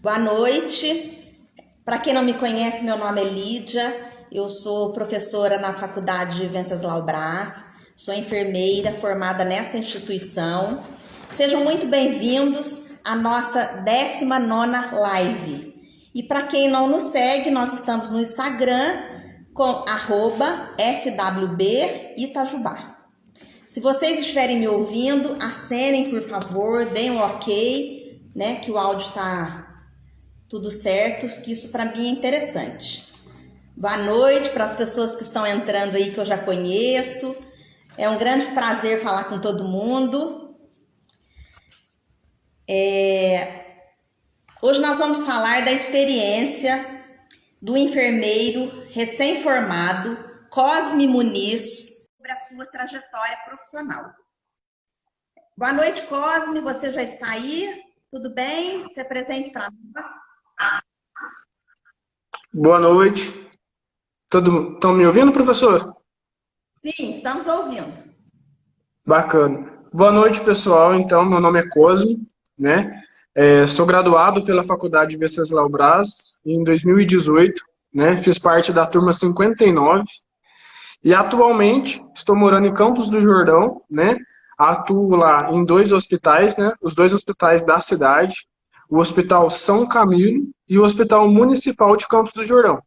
Boa noite. Para quem não me conhece, meu nome é Lídia. Eu sou professora na Faculdade de Venceslau Braz. Sou enfermeira formada nesta instituição. Sejam muito bem-vindos à nossa 19ª live. E para quem não nos segue, nós estamos no Instagram com @FWB Itajubá. Se vocês estiverem me ouvindo, acenem, por favor, deem um ok, né, que o áudio está tudo certo, que isso para mim é interessante. Boa noite para as pessoas que estão entrando aí que eu já conheço. É um grande prazer falar com todo mundo. Hoje nós vamos falar da experiência do enfermeiro recém-formado Cosme Muniz sobre a sua trajetória profissional. Boa noite, Cosme. Você já está aí? Tudo bem? Se apresente para nós. Boa noite. Estão me ouvindo, professor? Sim, estamos ouvindo. Bacana. Boa noite, pessoal. Então, meu nome é Cosme, né? Sou graduado pela Faculdade Venceslau Braz em 2018, né? Fiz parte da turma 59 e atualmente estou morando em Campos do Jordão, né? Atuo lá em 2 hospitais, né? Os 2 hospitais da cidade, o Hospital São Camilo e o Hospital Municipal de Campos do Jordão.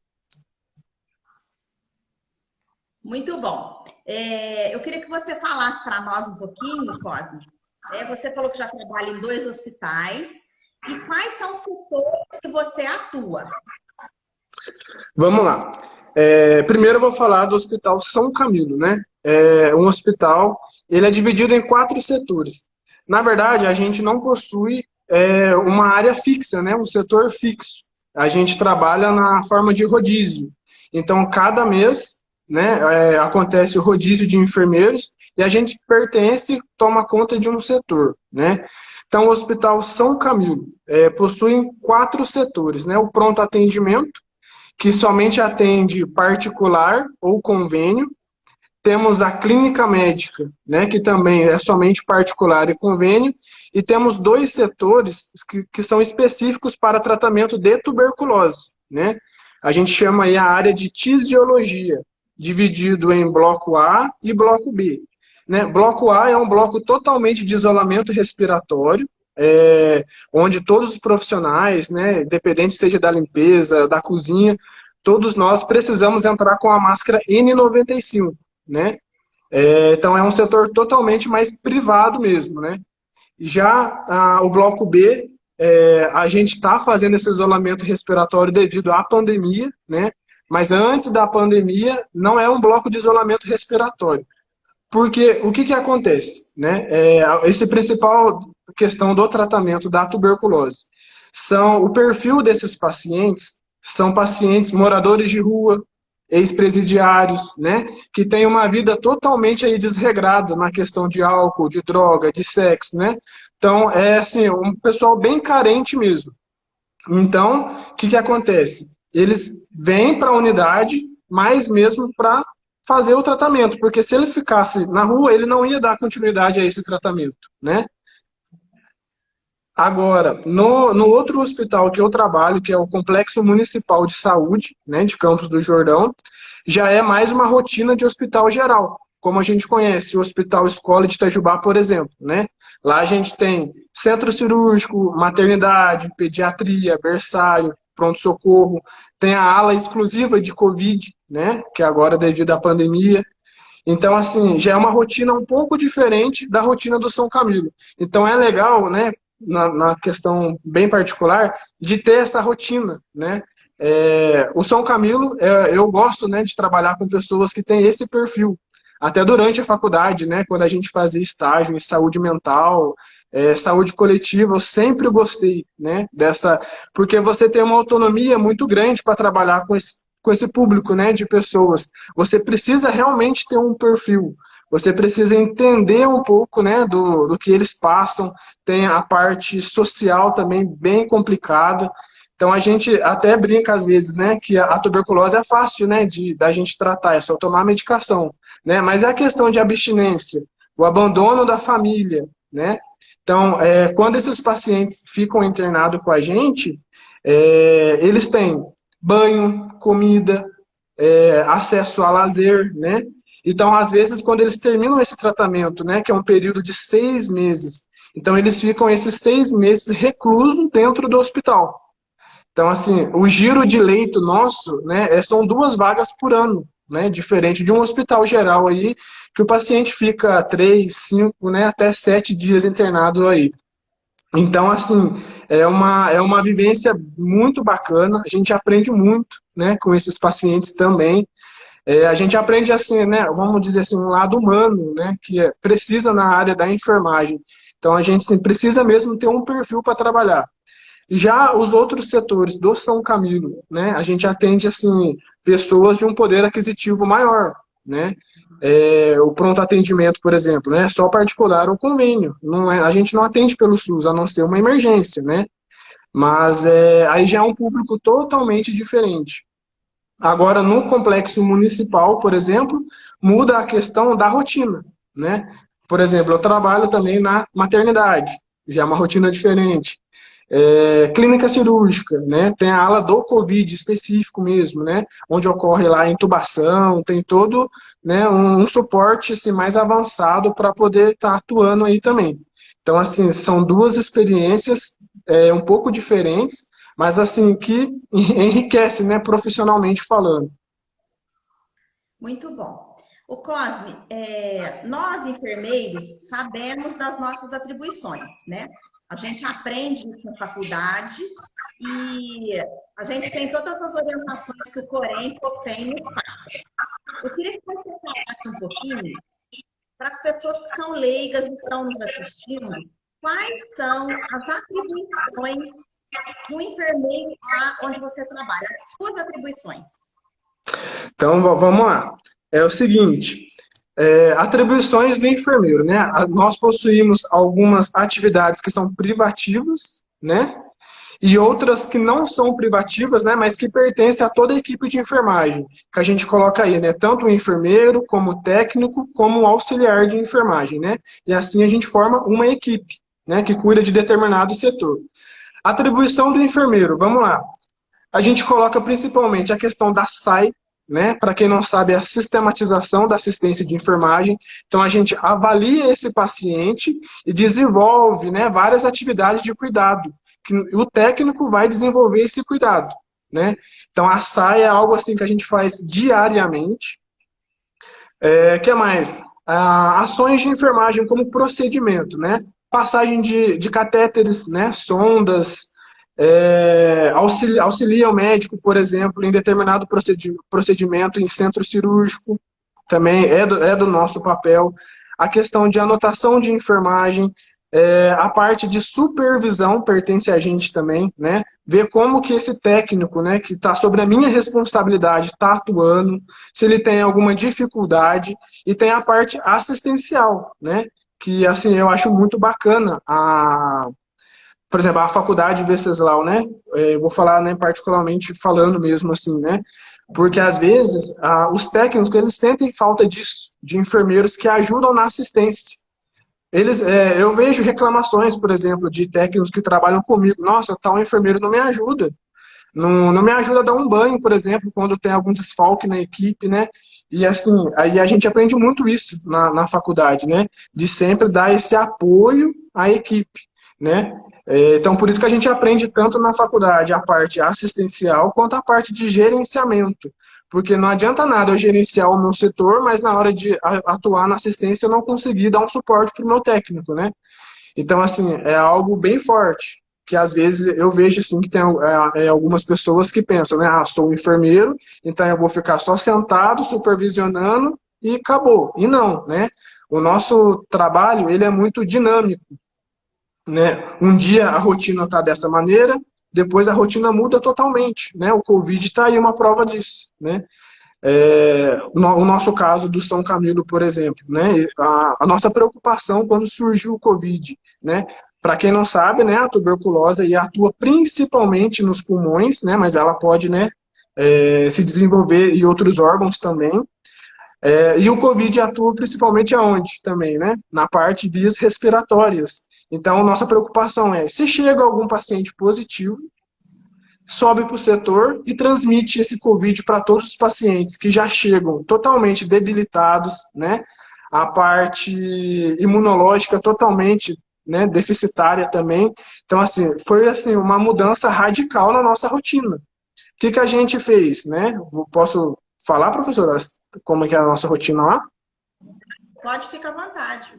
Muito bom. Eu queria que você falasse para nós um pouquinho, Cosme. Você falou que já trabalha em 2 hospitais. E quais são os setores que você atua? Vamos lá. Primeiro eu vou falar do Hospital São Camilo, né? Um hospital, ele é dividido em 4 setores. Na verdade, a gente não possui uma área fixa, né? Um setor fixo. A gente trabalha na forma de rodízio. Então, cada mês, né, acontece o rodízio de enfermeiros e a gente pertence, toma conta de um setor, né? Então, o Hospital São Camilo possui 4 setores, né? O pronto atendimento, que somente atende particular ou convênio. Temos a clínica médica, né, que também é somente particular e convênio. E temos 2 setores que são específicos para tratamento de tuberculose, né? A gente chama aí a área de tisiologia, dividido em bloco A e bloco B. Né? Bloco A é um bloco totalmente de isolamento respiratório, onde todos os profissionais, né, independente seja da limpeza, da cozinha, todos nós precisamos entrar com a máscara N95, né? Então é um setor totalmente mais privado mesmo, né? Já o bloco B, a gente está fazendo esse isolamento respiratório devido à pandemia, né? Mas antes da pandemia não é um bloco de isolamento respiratório. Porque o que acontece? Né? Esse principal questão do tratamento da tuberculose são o perfil desses pacientes, são pacientes moradores de rua, ex-presidiários, né, que têm uma vida totalmente aí desregrada na questão de álcool, de droga, de sexo, né? Então, é assim, um pessoal bem carente mesmo. Então, o que acontece? Eles vêm para a unidade, mais mesmo para fazer o tratamento, porque se ele ficasse na rua, ele não ia dar continuidade a esse tratamento, né? Agora, no outro hospital que eu trabalho, que é o Complexo Municipal de Saúde, né, de Campos do Jordão, já é mais uma rotina de hospital geral, como a gente conhece o Hospital Escola de Itajubá, por exemplo, né? Lá a gente tem centro cirúrgico, maternidade, pediatria, berçário, pronto-socorro, tem a ala exclusiva de Covid, né, que agora devido à pandemia. Então, assim, já é uma rotina um pouco diferente da rotina do São Camilo. Então, é legal, né, na questão bem particular, de ter essa rotina, né? O São Camilo, eu gosto, né, de trabalhar com pessoas que têm esse perfil. Até durante a faculdade, né, quando a gente fazia estágio em saúde mental, saúde coletiva, eu sempre gostei, né, dessa, porque você tem uma autonomia muito grande para trabalhar com esse público, né, de pessoas. Você precisa realmente ter um perfil. Você precisa entender um pouco, né, do que eles passam. Tem a parte social também bem complicada. Então a gente até brinca às vezes, né, que a tuberculose é fácil, né, da gente tratar, é só tomar medicação, né? Mas é a questão de abstinência, o abandono da família, né? Então, quando esses pacientes ficam internados com a gente, Eles têm banho, comida, acesso a lazer, né? Então, às vezes, quando eles terminam esse tratamento, né, que é um período de 6 meses, então eles ficam esses 6 meses reclusos dentro do hospital. Então, assim, o giro de leito nosso, né, são 2 vagas por ano, né, diferente de um hospital geral aí, que o paciente fica 3, 5, né, até 7 dias internado aí. Então, assim, é uma vivência muito bacana, a gente aprende muito, né, com esses pacientes também. A gente aprende, assim, né, vamos dizer assim, um lado humano, né, que precisa na área da enfermagem. Então, a gente assim, precisa mesmo ter um perfil para trabalhar. Já os outros setores do São Camilo, né, a gente atende assim pessoas de um poder aquisitivo maior, né? O pronto atendimento, por exemplo, né, é só particular ou convênio. Não é, a gente não atende pelo SUS, a não ser uma emergência, né? Mas aí já é um público totalmente diferente. Agora, no complexo municipal, por exemplo, muda a questão da rotina, né? Por exemplo, eu trabalho também na maternidade, já é uma rotina diferente. Clínica cirúrgica, né? Tem a ala do Covid específico mesmo, né? Onde ocorre lá a intubação, tem todo, né, um suporte assim, mais avançado para poder estar atuando aí também. Então, assim, são 2 experiências um pouco diferentes, mas assim, que enriquece, né, profissionalmente falando. Muito bom. O Cosme, nós enfermeiros sabemos das nossas atribuições, né? A gente aprende isso na faculdade e a gente tem todas as orientações que o Corém tem nos passa. Eu queria que você falasse um pouquinho para as pessoas que são leigas e estão nos assistindo, quais são as atribuições de um enfermeiro lá onde você trabalha, as suas atribuições. Então, vamos lá. É o seguinte, atribuições do enfermeiro, né? Nós possuímos algumas atividades que são privativas, né? E outras que não são privativas, né? Mas que pertencem a toda a equipe de enfermagem, que a gente coloca aí, né? Tanto o enfermeiro, como o técnico, como o auxiliar de enfermagem, né? E assim a gente forma uma equipe, né? Que cuida de determinado setor. Atribuição do enfermeiro, vamos lá. A gente coloca principalmente a questão da SAI, né? Para quem não sabe, é a sistematização da assistência de enfermagem. Então, a gente avalia esse paciente e desenvolve, né, várias atividades de cuidado, que o técnico vai desenvolver esse cuidado, né? Então, a SAI é algo assim que a gente faz diariamente. Que mais? Ações de enfermagem como procedimento, né? Passagem de catéteres, né? Sondas, auxilia o médico, por exemplo, em determinado procedimento em centro cirúrgico, também é do nosso papel. A questão de anotação de enfermagem, a parte de supervisão pertence a gente também, né? Ver como que esse técnico, né, que está sobre a minha responsabilidade, está atuando, se ele tem alguma dificuldade, e tem a parte assistencial, né? Que, assim, eu acho muito bacana por exemplo, a faculdade Venceslau, né? Eu vou falar, né, particularmente falando mesmo assim, né? Porque às vezes os técnicos eles sentem falta disso, de enfermeiros que ajudam na assistência. Eu vejo reclamações, por exemplo, de técnicos que trabalham comigo. Nossa, tal enfermeiro não me ajuda. Não me ajuda a dar um banho, por exemplo, quando tem algum desfalque na equipe, né? E assim, aí a gente aprende muito isso na faculdade, né? De sempre dar esse apoio à equipe, né? Então, por isso que a gente aprende tanto na faculdade a parte assistencial quanto a parte de gerenciamento. Porque não adianta nada eu gerenciar o meu setor, mas na hora de atuar na assistência eu não conseguir dar um suporte para o meu técnico, né? Então, assim, é algo bem forte, que às vezes eu vejo, assim, que tem algumas pessoas que pensam, né, sou um enfermeiro, então eu vou ficar só sentado, supervisionando e acabou. E não, né? O nosso trabalho, ele é muito dinâmico, né? Um dia a rotina está dessa maneira, depois a rotina muda totalmente, né? O Covid está aí uma prova disso, né? O nosso caso do São Camilo, por exemplo, né? A nossa preocupação quando surgiu o Covid, né? Para quem não sabe, né, a tuberculose aí atua principalmente nos pulmões, né? Mas ela pode, né, se desenvolver em outros órgãos também. E o Covid atua principalmente aonde também, né? Na parte de vias respiratórias. Então, nossa preocupação é, se chega algum paciente positivo, sobe para o setor e transmite esse Covid para todos os pacientes que já chegam totalmente debilitados, né? A parte imunológica totalmente, né, deficitária também. Então, assim, foi assim, uma mudança radical na nossa rotina. O que, que a gente fez, né? Posso falar, professora, como é que é a nossa rotina lá? Pode ficar à vontade.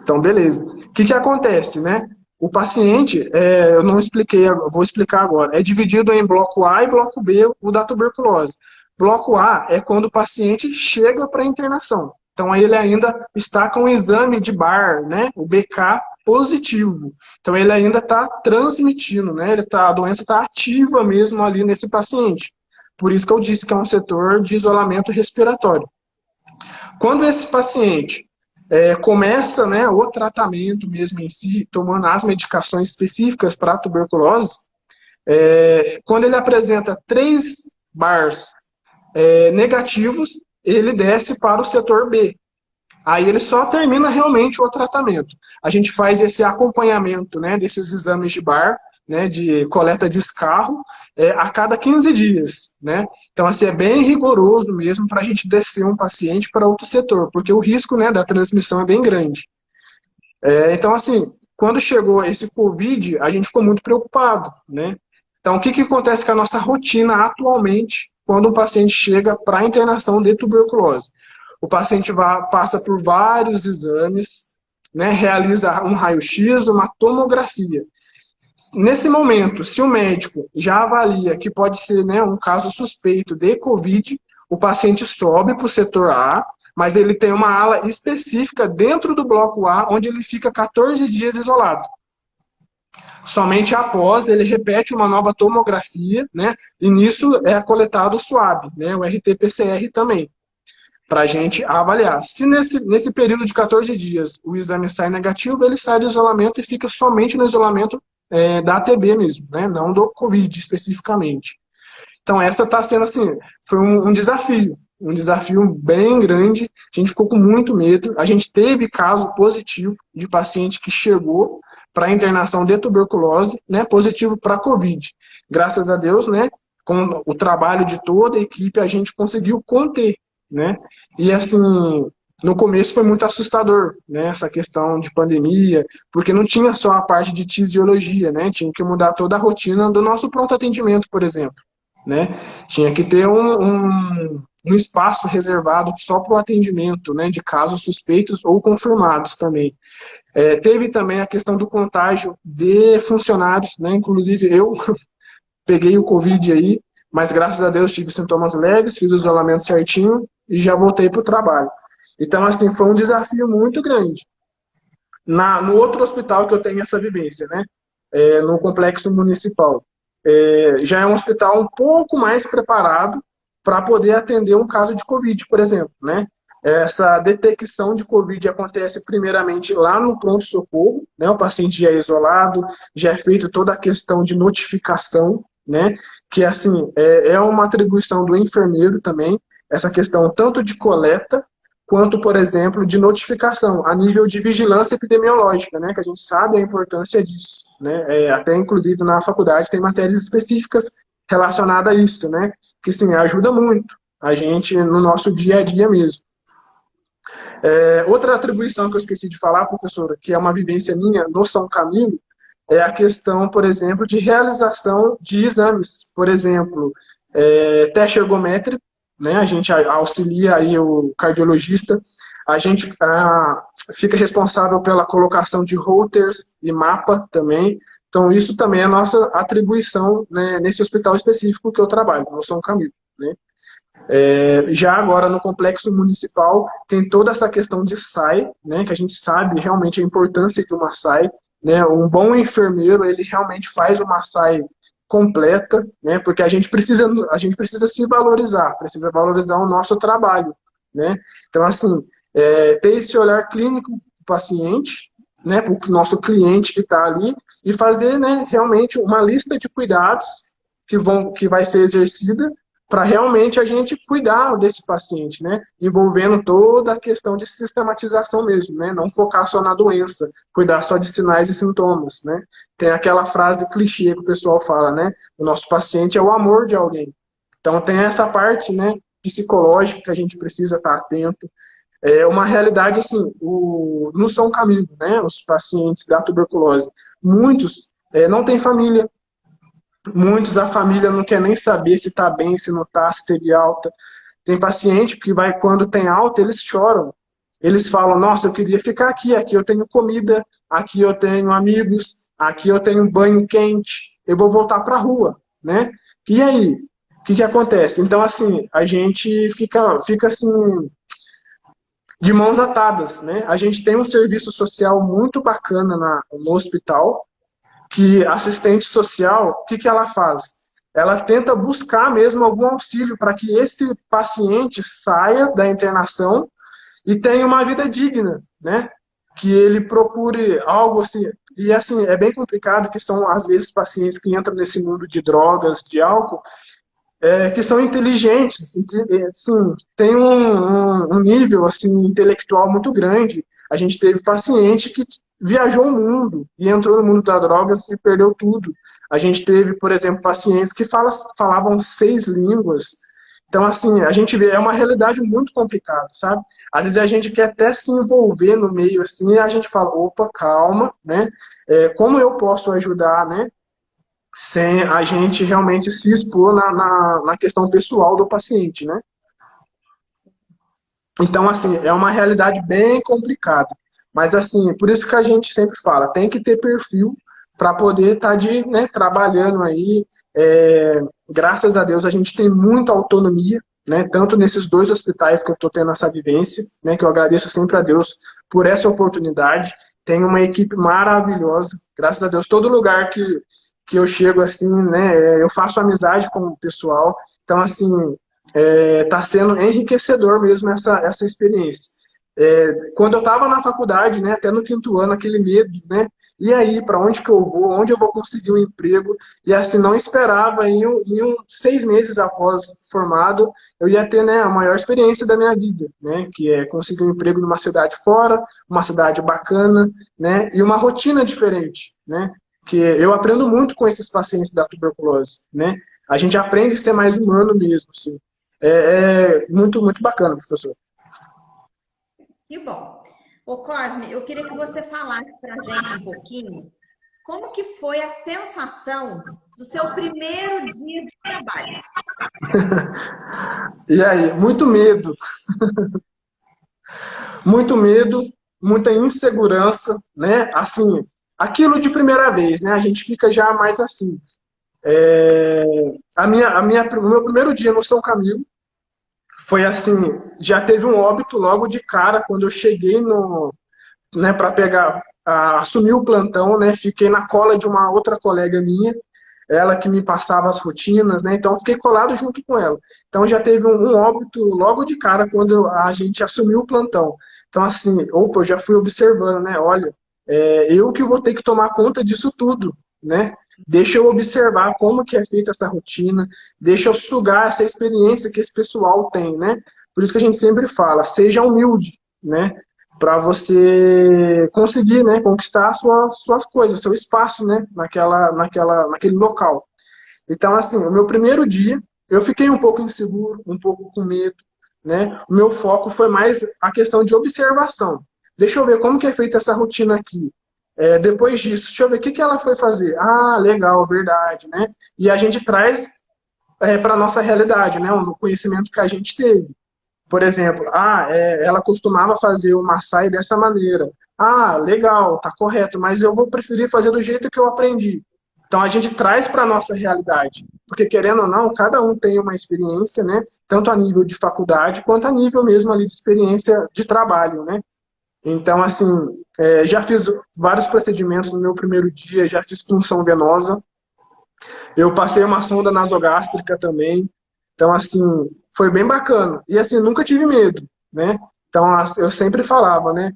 Então, beleza. O que, que acontece, né? O paciente, eu não expliquei, eu vou explicar agora, é dividido em bloco A e bloco B, o da tuberculose. Bloco A é quando o paciente chega para internação. Então, aí ele ainda está com o exame de Bar, né? O BK positivo. Então, ele ainda está transmitindo, né? A doença está ativa mesmo ali nesse paciente. Por isso que eu disse que é um setor de isolamento respiratório. Quando esse paciente começa, né, o tratamento mesmo em si, tomando as medicações específicas para a tuberculose, quando ele apresenta 3 bars negativos, ele desce para o setor B. Aí ele só termina realmente o tratamento. A gente faz esse acompanhamento, né, desses exames de bar, né, de coleta de escarro, a cada 15 dias. Né? Então, assim, é bem rigoroso mesmo para a gente descer um paciente para outro setor, porque o risco, né, da transmissão é bem grande. Então, assim, quando chegou esse Covid, a gente ficou muito preocupado. Né? Então, o que, que acontece com a nossa rotina atualmente quando um paciente chega para a internação de tuberculose? O paciente passa por vários exames, né, realiza um raio-x, uma tomografia. Nesse momento, se o médico já avalia que pode ser, né, um caso suspeito de Covid, o paciente sobe para o setor A, mas ele tem uma ala específica dentro do bloco A, onde ele fica 14 dias isolado. Somente após ele repete uma nova tomografia, né, e nisso é coletado o SWAB, né, o RT-PCR também, para a gente avaliar. Se nesse período de 14 dias o exame sai negativo, ele sai do isolamento e fica somente no isolamento da ATB mesmo, né? Não do Covid especificamente. Então essa está sendo assim, foi um desafio bem grande, a gente ficou com muito medo, a gente teve caso positivo de paciente que chegou para internação de tuberculose, né, positivo para Covid. Graças a Deus, né, com o trabalho de toda a equipe, a gente conseguiu conter, né? E assim, no começo foi muito assustador, né, essa questão de pandemia, porque não tinha só a parte de tisiologia, né? Tinha que mudar toda a rotina do nosso pronto atendimento, por exemplo, né? Tinha que ter um espaço reservado só para o atendimento, né, de casos suspeitos ou confirmados também. Teve também a questão do contágio de funcionários, né? Inclusive eu peguei o Covid aí, mas graças a Deus tive sintomas leves, fiz o isolamento certinho e já voltei para o trabalho. Então, assim, foi um desafio muito grande. No outro hospital que eu tenho essa vivência, né? No complexo municipal. Já é um hospital um pouco mais preparado para poder atender um caso de Covid, por exemplo, né? Essa detecção de Covid acontece primeiramente lá no pronto-socorro, né? O paciente já é isolado, já é feito toda a questão de notificação, né? Que, assim, é uma atribuição do enfermeiro também, essa questão tanto de coleta, quanto, por exemplo, de notificação, a nível de vigilância epidemiológica, né? Que a gente sabe a importância disso, né? Até, inclusive, na faculdade tem matérias específicas relacionadas a isso, né? Que, sim, ajuda muito a gente no nosso dia a dia mesmo. Outra atribuição que eu esqueci de falar, professora, que é uma vivência minha no São Camilo, é a questão, por exemplo, de realização de exames. Por exemplo, teste ergométrico, né? A gente auxilia aí o cardiologista, a gente fica responsável pela colocação de routers e mapa também. Então, isso também é a nossa atribuição, né, nesse hospital específico que eu trabalho, no São Camilo, né? Já agora no complexo municipal tem toda essa questão de SAI, né, que a gente sabe realmente a importância de uma SAI, né, um bom enfermeiro ele realmente faz uma SAI completa, né, porque a gente precisa se valorizar, precisa valorizar o nosso trabalho, né, então assim, ter esse olhar clínico do paciente, né, para o nosso cliente que está ali e fazer, né, realmente uma lista de cuidados que vai ser exercida para realmente a gente cuidar desse paciente, né? Envolvendo toda a questão de sistematização mesmo, né? Não focar só na doença, cuidar só de sinais e sintomas, né? Tem aquela frase clichê que o pessoal fala, né? O nosso paciente é o amor de alguém. Então tem essa parte, né, psicológica que a gente precisa estar atento. É uma realidade assim, no São Camilo, né, os pacientes da tuberculose, muitos não têm família, muitos a família não quer nem saber se está bem, se não está, se teve alta. Tem paciente que vai, quando tem alta, eles choram. Eles falam, nossa, eu queria ficar aqui, aqui eu tenho comida, aqui eu tenho amigos, aqui eu tenho banho quente, eu vou voltar para a rua, né? E aí, o que acontece? Então, assim, a gente fica assim, de mãos atadas, né? A gente tem um serviço social muito bacana no hospital, que a assistente social, o que ela faz? Ela tenta buscar mesmo algum auxílio para que esse paciente saia da internação e tenha uma vida digna, né? Que ele procure algo assim. E assim, é bem complicado que são, às vezes, pacientes que entram nesse mundo de drogas, de álcool, que são inteligentes, assim, tem um nível assim, intelectual muito grande. A gente teve paciente que viajou o mundo e entrou no mundo das drogas e perdeu tudo. A gente teve, por exemplo, pacientes que falavam 6 línguas. Então, assim, a gente vê, é uma realidade muito complicada, sabe? Às vezes a gente quer até se envolver no meio, assim, e a gente fala, opa, calma, né? Como eu posso ajudar, né? Sem a gente realmente se expor na questão pessoal do paciente, né? Então, assim, é uma realidade bem complicada. Mas, assim, por isso que a gente sempre fala, tem que ter perfil para poder estar né, trabalhando aí. Graças a Deus, a gente tem muita autonomia, né? Tanto nesses 2 hospitais que eu estou tendo essa vivência, né? Que eu agradeço sempre a Deus por essa oportunidade. Tem uma equipe maravilhosa, graças a Deus. Todo lugar que eu chego, assim, né? Eu faço amizade com o pessoal. Então, assim, está sendo enriquecedor mesmo essa experiência. Quando eu estava na faculdade, né, até no 5º ano, aquele medo, né, e aí, para onde que eu vou, onde eu vou conseguir um emprego, e assim, não esperava, em 6 meses após formado, eu ia ter, né, a maior experiência da minha vida, né, que é conseguir um emprego numa cidade fora, uma cidade bacana, né, e uma rotina diferente, né, que eu aprendo muito com esses pacientes da tuberculose, né, a gente aprende a ser mais humano mesmo, assim. Muito, muito bacana, professor. Que bom. Ô Cosme, eu queria que você falasse para a gente um pouquinho como que foi a sensação do seu primeiro dia de trabalho. E aí, muito medo, muita insegurança, né? Assim, aquilo de primeira vez, né? A gente fica já mais assim. É, o meu primeiro dia no São Camilo foi assim, já teve um óbito logo de cara quando eu cheguei no, né, para pegar, assumir o plantão, né? Fiquei na cola de uma outra colega minha, ela que me passava as rotinas, né? Então eu fiquei colado junto com ela. Então já teve um óbito logo de cara quando a gente assumiu o plantão. Então assim, opa, eu já fui observando, né? Olha, eu que vou ter que tomar conta disso tudo, né? Deixa eu observar como que é feita essa rotina, deixa eu sugar essa experiência que esse pessoal tem, né? Por isso que a gente sempre fala, seja humilde, né? Para você conseguir, né, conquistar suas coisas, seu espaço, né, naquele local. Então, assim, o meu primeiro dia, eu fiquei um pouco inseguro, um pouco com medo, né? O meu foco foi mais a questão de observação. Deixa eu ver como que é feita essa rotina aqui. Depois disso, deixa eu ver o que ela foi fazer. Ah, legal, verdade, né? E a gente traz para a nossa realidade, né? O conhecimento que a gente teve. Por exemplo, ela costumava fazer o Maasai dessa maneira. Ah, legal, tá correto, mas eu vou preferir fazer do jeito que eu aprendi. Então a gente traz para a nossa realidade, porque querendo ou não, cada um tem uma experiência, né? Tanto a nível de faculdade quanto a nível mesmo ali de experiência de trabalho, né? Então assim, já fiz vários procedimentos no meu primeiro dia, já fiz punção venosa, eu passei uma sonda nasogástrica também. Então, assim, foi bem bacana. E, assim, nunca tive medo, né? Então, eu sempre falava, né?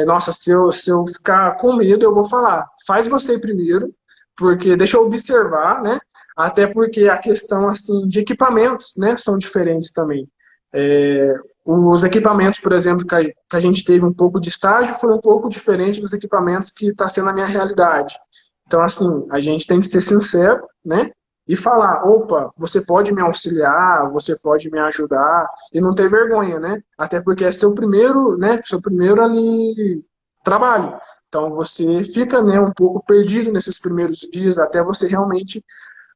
Nossa, se eu ficar com medo, eu vou falar. Faz você primeiro, porque deixa eu observar, né? até porque a questão assim de equipamentos, né, são diferentes também. É, os equipamentos, por exemplo, que a gente teve um pouco de estágio, foi um pouco diferente dos equipamentos que está sendo a minha realidade. Então, assim, a gente tem que ser sincero, né? E falar, opa, você pode me auxiliar, você pode me ajudar, e não ter vergonha, né? Até porque é seu primeiro, né? Seu primeiro ali trabalho. Então você fica, né, um pouco perdido nesses primeiros dias até você realmente.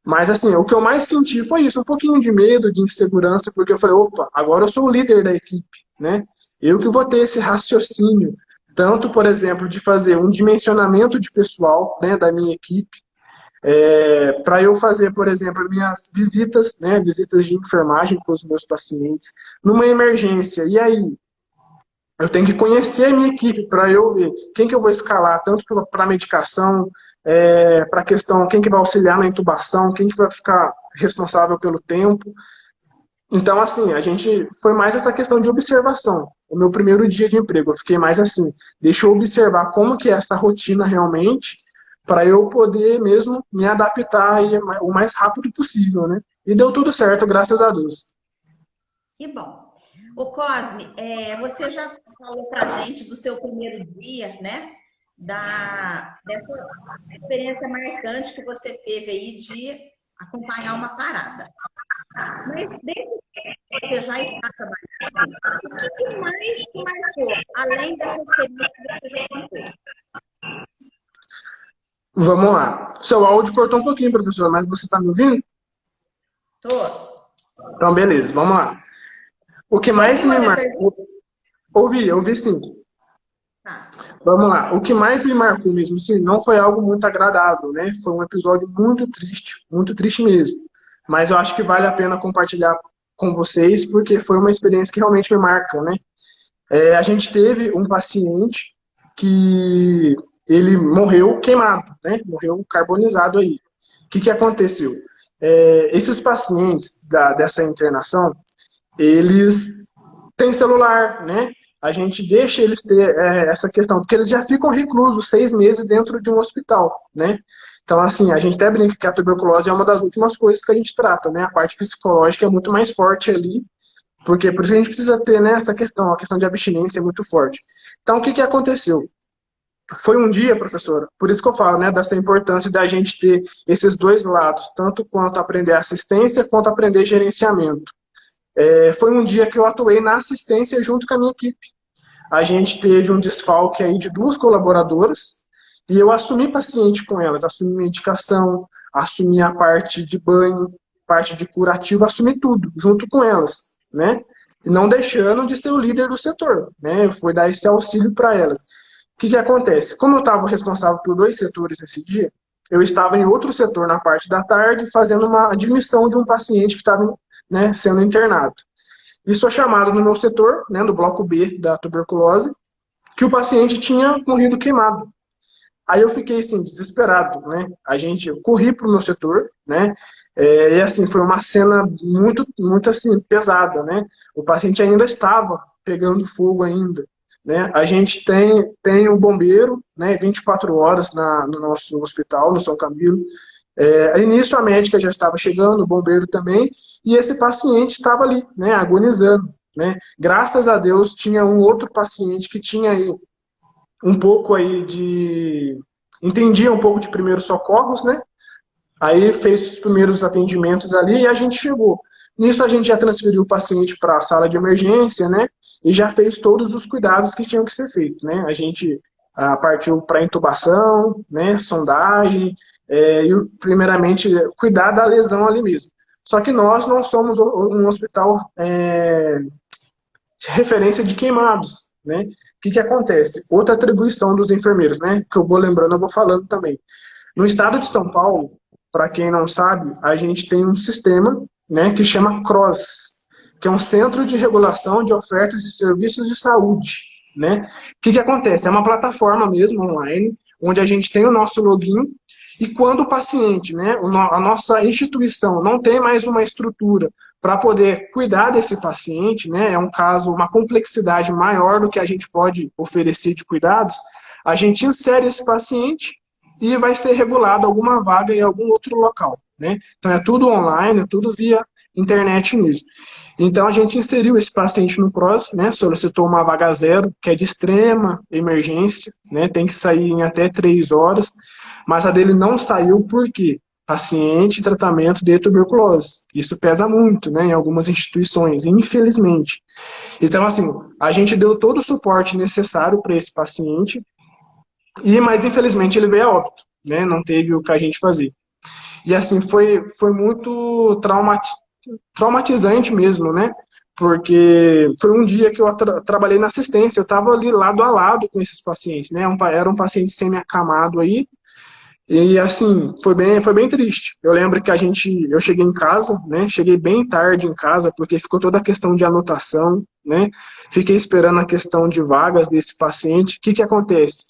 Mas assim, o que eu mais senti foi isso, um pouquinho de medo, de insegurança, porque eu falei, opa, agora eu sou o líder da equipe, né? Eu que vou ter esse raciocínio, tanto, por exemplo, de fazer um dimensionamento de pessoal, né, da minha equipe, para eu fazer, por exemplo, minhas visitas, né, visitas de enfermagem com os meus pacientes, numa emergência. E aí, eu tenho que conhecer a minha equipe para eu ver quem que eu vou escalar, tanto para medicação, para a questão, quem que vai auxiliar na intubação, quem que vai ficar responsável pelo tempo. Então, assim, a gente foi mais essa questão de observação. O meu primeiro dia de emprego, eu fiquei mais assim, deixa eu observar como que é essa rotina realmente, para eu poder mesmo me adaptar aí o mais rápido possível, né? E deu tudo certo, graças a Deus. Que bom. O Cosme, você já falou para a gente do seu primeiro dia, né? Dessa experiência marcante que você teve aí de acompanhar uma parada. Mas desde que você já está trabalhando, o que mais te marcou, além dessa experiência que você já contou? Vamos lá. Seu áudio cortou um pouquinho, professor, mas você está me ouvindo? Tô. Então, beleza, vamos lá. O que mais Ouviu a me minha marcou. pergunta? Ouvi sim. Tá. Vamos lá. O que mais me marcou mesmo, assim, não foi algo muito agradável, né? Foi um episódio muito triste mesmo. Mas eu acho que vale a pena compartilhar com vocês, porque foi uma experiência que realmente me marca, né? A gente teve um paciente que ele morreu queimado, né? Morreu carbonizado aí. O que que aconteceu? Esses pacientes dessa internação, eles têm celular, né? A gente deixa eles ter essa questão, porque eles já ficam reclusos 6 meses dentro de um hospital, né? Então, assim, a gente até brinca que a tuberculose é uma das últimas coisas que a gente trata, né? A parte psicológica é muito mais forte ali, porque por isso a gente precisa ter, né, essa questão, a questão de abstinência é muito forte. Então, o que que aconteceu? Foi um dia, professora, por isso que eu falo, né, dessa importância da gente ter esses dois lados, tanto quanto aprender assistência, quanto aprender gerenciamento. Foi um dia que eu atuei na assistência junto com a minha equipe. A gente teve um desfalque aí de 2 colaboradoras e eu assumi paciente com elas, assumi medicação, assumi a parte de banho, parte de curativo, assumi tudo junto com elas, né? E não deixando de ser o líder do setor, né? Eu fui dar esse auxílio para elas. O que que acontece? Como eu estava responsável por 2 setores nesse dia, eu estava em outro setor na parte da tarde fazendo uma admissão de um paciente que estava, né, sendo internado. E sou chamado no meu setor, né, do bloco B da tuberculose, que o paciente tinha morrido queimado. Aí eu fiquei assim, desesperado, né? Eu corri para o meu setor, né? E assim, foi uma cena muito assim, pesada, né? O paciente ainda estava pegando fogo ainda, né? A gente tem um bombeiro, né, 24 horas no nosso hospital, no São Camilo. Aí nisso a médica já estava chegando, o bombeiro também, e esse paciente estava ali, né, agonizando, né? Graças a Deus tinha um outro paciente que tinha aí um pouco aí entendia um pouco de primeiros socorros, né? Aí fez os primeiros atendimentos ali e a gente chegou. Nisso a gente já transferiu o paciente para a sala de emergência, né? E já fez todos os cuidados que tinham que ser feitos, né? A gente partiu para intubação, né? Sondagem, primeiramente cuidar da lesão ali mesmo. Só que nós não somos um hospital de referência de queimados, né? O que que acontece? Outra atribuição dos enfermeiros, né? Que eu vou lembrando, eu vou falando também. No estado de São Paulo, para quem não sabe, a gente tem um sistema, né, que chama CROSS, que é um Centro de Regulação de Ofertas de Serviços de Saúde, né? O que que acontece? É uma plataforma mesmo online, onde a gente tem o nosso login e quando o paciente, né, a nossa instituição não tem mais uma estrutura para poder cuidar desse paciente, né, é um caso, uma complexidade maior do que a gente pode oferecer de cuidados, a gente insere esse paciente e vai ser regulado alguma vaga em algum outro local. né? Então é tudo online, é tudo via internet mesmo. Então a gente inseriu esse paciente no PROS, né? Solicitou uma vaga zero, que é de extrema emergência, né? Tem que sair em até 3 horas, mas a dele não saiu por quê? Paciente em tratamento de tuberculose. Isso pesa muito, né, em algumas instituições, infelizmente. Então, assim, a gente deu todo o suporte necessário para esse paciente, mas infelizmente ele veio a óbito, né, não teve o que a gente fazer. E assim, foi muito traumatizante mesmo, né, porque foi um dia que eu trabalhei na assistência, eu estava ali lado a lado com esses pacientes, né, era um paciente semi-acamado aí, e assim, foi bem triste. Eu lembro que eu cheguei em casa, né? Cheguei bem tarde em casa, porque ficou toda a questão de anotação, né? Fiquei esperando a questão de vagas desse paciente. O que que acontece?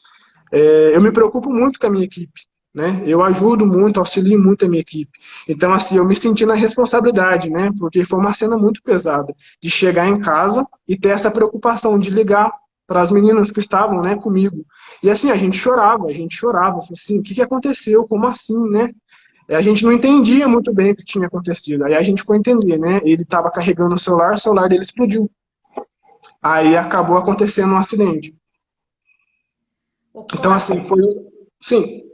Eu me preocupo muito com a minha equipe, né? Eu ajudo muito, auxilio muito a minha equipe. Então, assim, eu me senti na responsabilidade, né? Porque foi uma cena muito pesada, de chegar em casa e ter essa preocupação de ligar para as meninas que estavam, né, comigo. E assim, a gente chorava, falei assim, o que que aconteceu? Como assim, né? A gente não entendia muito bem o que tinha acontecido. Aí a gente foi entender, né? Ele estava carregando o celular dele explodiu. Aí acabou acontecendo um acidente. O Então, assim, Cosme, foi. Sim,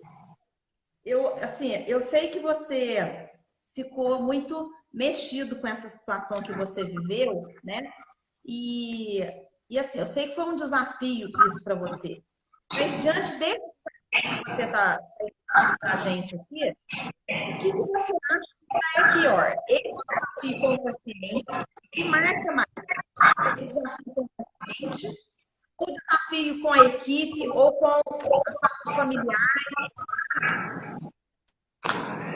eu sei que você ficou muito mexido com essa situação que você viveu, né? E, e assim, eu sei que foi um desafio isso para você. Mas diante desse que você está com a gente aqui, o que que você acha que é pior? Esse desafio com o paciente, que marca mais esse desafio com o paciente, o desafio com a equipe ou com os familiares?